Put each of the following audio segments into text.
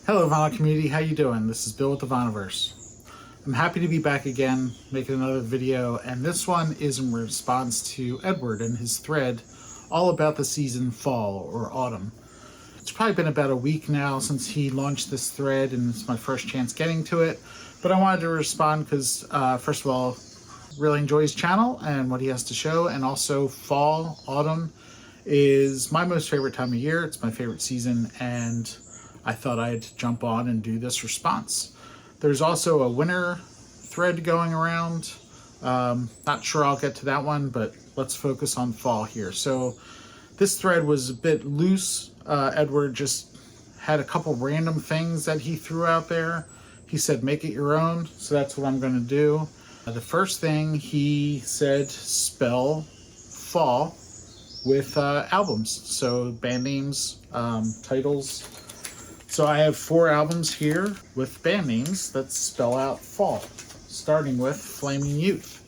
Hello vinyl community, how you doing? This is Bill with the Vinylverse. I'm happy to be back again, making another video, and this one is in response to Edward and his thread all about the season fall or autumn. It's probably been about a week now since he launched this thread, and it's my first chance getting to it, but I wanted to respond because, first of all, really enjoy his channel and what he has to show, and also fall, autumn is my most favorite time of year. It's my favorite season, and I thought I'd jump on and do this response. There's also a winter thread going around. Not sure I'll get to that one, but let's focus on fall here. So this thread was a bit loose. Edward just had a couple random things that he threw out there. He said, make it your own. So that's what I'm gonna do. The first thing he said, spell fall with albums. So band names, titles. So I have 4 albums here with band names that spell out fall, starting with Flaming Youth.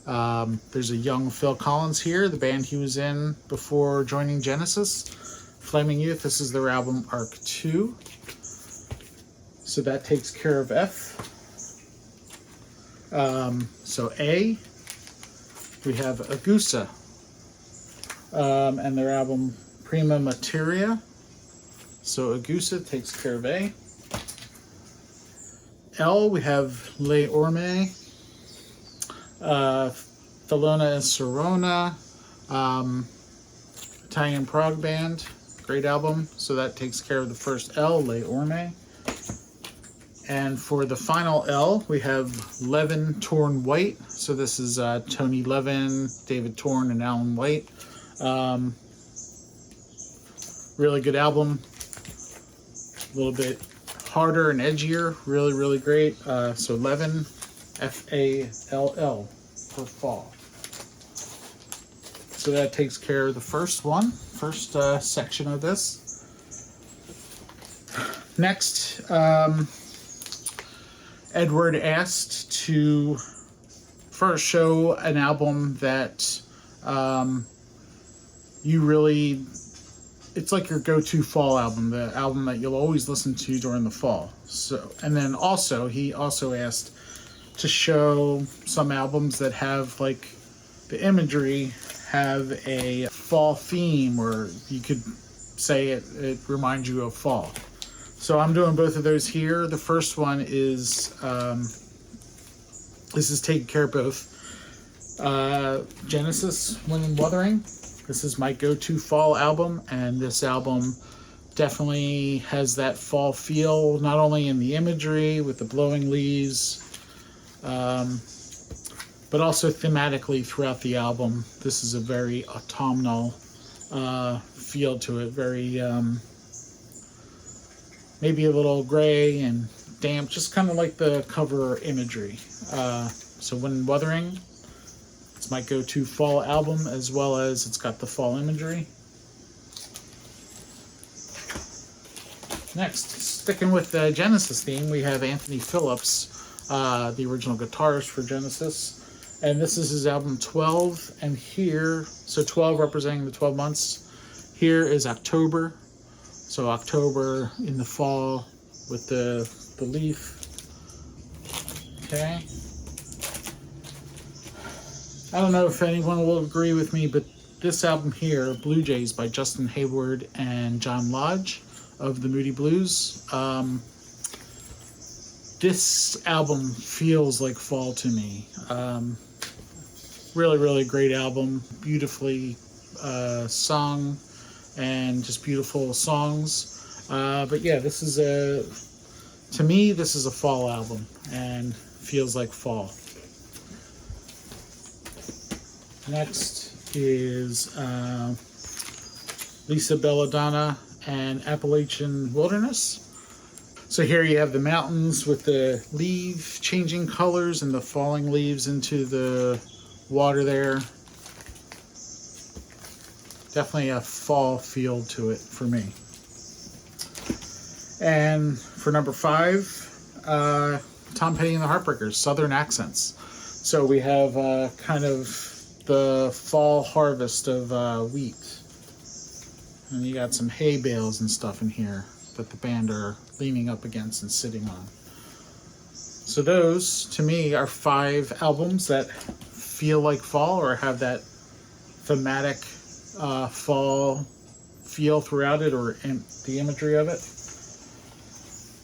There's a young Phil Collins here, the band he was in before joining Genesis. Flaming Youth, this is their album Arc 2. So that takes care of F. So A, we have Agusa, and their album Prima Materia. So Agusa takes care of A. L, we have Le Orme, Thelona and Sorona, Italian prog band, great album. So that takes care of the first L, Le Orme. And for the final L, we have Levin Torn White. So this is Tony Levin, David Torn, and Alan White. Really good album. A little bit harder and edgier, really great. So Levin, F-A-L-L for fall. So that takes care of the first section of this. Next, Edward asked to first show an album that you really, it's like your go-to fall album, the album that you'll always listen to during the fall. So, and then also, he also asked to show some albums that have, like, the imagery have a fall theme, or you could say it reminds you of fall. So I'm doing both of those here. The first one is, this is taking care of both. Genesis, Wind and Wuthering. This is my go-to fall album, and this album definitely has that fall feel, not only in the imagery with the blowing leaves, but also thematically throughout the album. This is a very autumnal feel to it, very maybe a little gray and damp, just kind of like the cover imagery. So Wind and Wuthering, it's my go-to fall album, as well as it's got the fall imagery. Next, sticking with the Genesis theme, we have Anthony Phillips, the original guitarist for Genesis. And this is his album 12. And here, so 12 representing the 12 months. Here is October. So October in the fall with the leaf. Okay. I don't know if anyone will agree with me, but this album here, Blue Jays by Justin Hayward and John Lodge of the Moody Blues, this album feels like fall to me. Really great album, beautifully sung, and just beautiful songs. But yeah, this is to me, this is a fall album and feels like fall. Next is Lisa Belladonna and Appalachian Wilderness. So here you have the mountains with the leaf changing colors and the falling leaves into the water there. Definitely a fall feel to it for me. And for number 5, Tom Petty and the Heartbreakers, Southern Accents. So we have kind of the fall harvest of wheat. And you got some hay bales and stuff in here. that the band are leaning up against and sitting on. So those, to me, are 5 albums that feel like fall or have that thematic fall feel throughout it, or the imagery of it.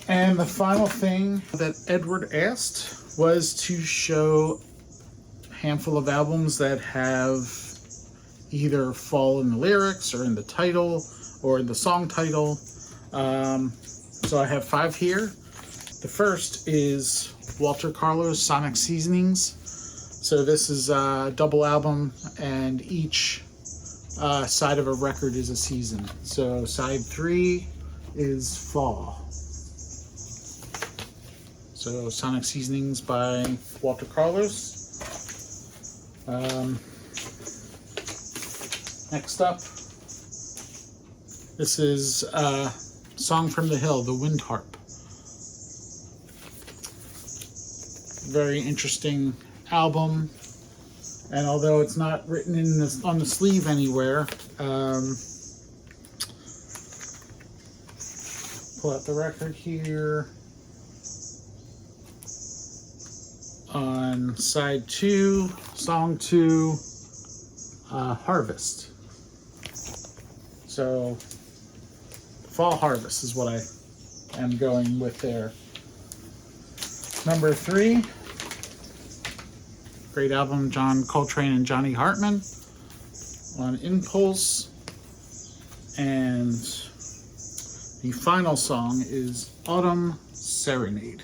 And the final thing that Edward asked was to show a handful of albums that have either fall in the lyrics or in the title or in the song title. So I have 5 here. The first is Walter Carlos Sonic Seasonings. So this is a double album, and each side of a record is a season. So side 3 is fall. So Sonic Seasonings by Walter Carlos. Next up, this is Song from the Hill, the Wind Harp. Very interesting album, and although it's not written in on the sleeve anywhere, pull out the record here. On side 2, song 2, Harvest. So Fall Harvest is what I am going with there. Number 3, great album, John Coltrane and Johnny Hartman, on Impulse. And the final song is Autumn Serenade.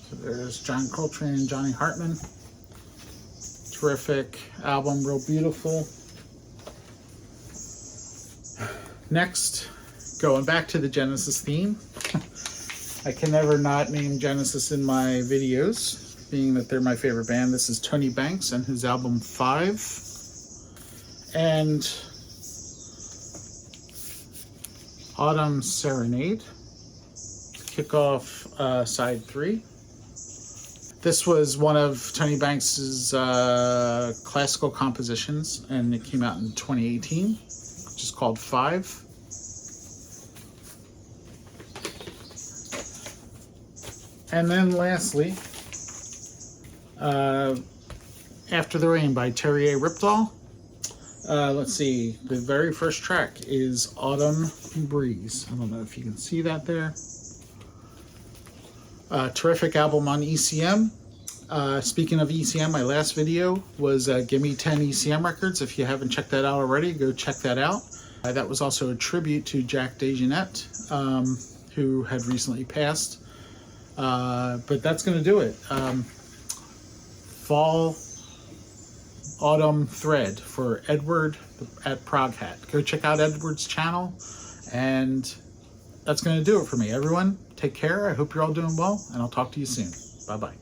So there's John Coltrane and Johnny Hartman. Terrific album, real beautiful. Next, going back to the Genesis theme. I can never not name Genesis in my videos, being that they're my favorite band. This is Tony Banks and his album 5. And Autumn Serenade to kick off side 3. This was one of Tony Banks's classical compositions, and it came out in 2018, which is called 5. And then lastly, After the Rain by Terry A. Ripdahl. Let's see, the very first track is Autumn Breeze. I don't know if you can see that there. Terrific album on ECM. Speaking of ECM, my last video was Gimme 10 ECM Records. If you haven't checked that out already, go check that out. That was also a tribute to Jack DeJohnette, who had recently passed. But that's going to do it. Fall, autumn thread for Edward at Proghat. Go check out Edward's channel, and that's going to do it for me. Everyone, take care. I hope you're all doing well, and I'll talk to you soon. Bye-bye.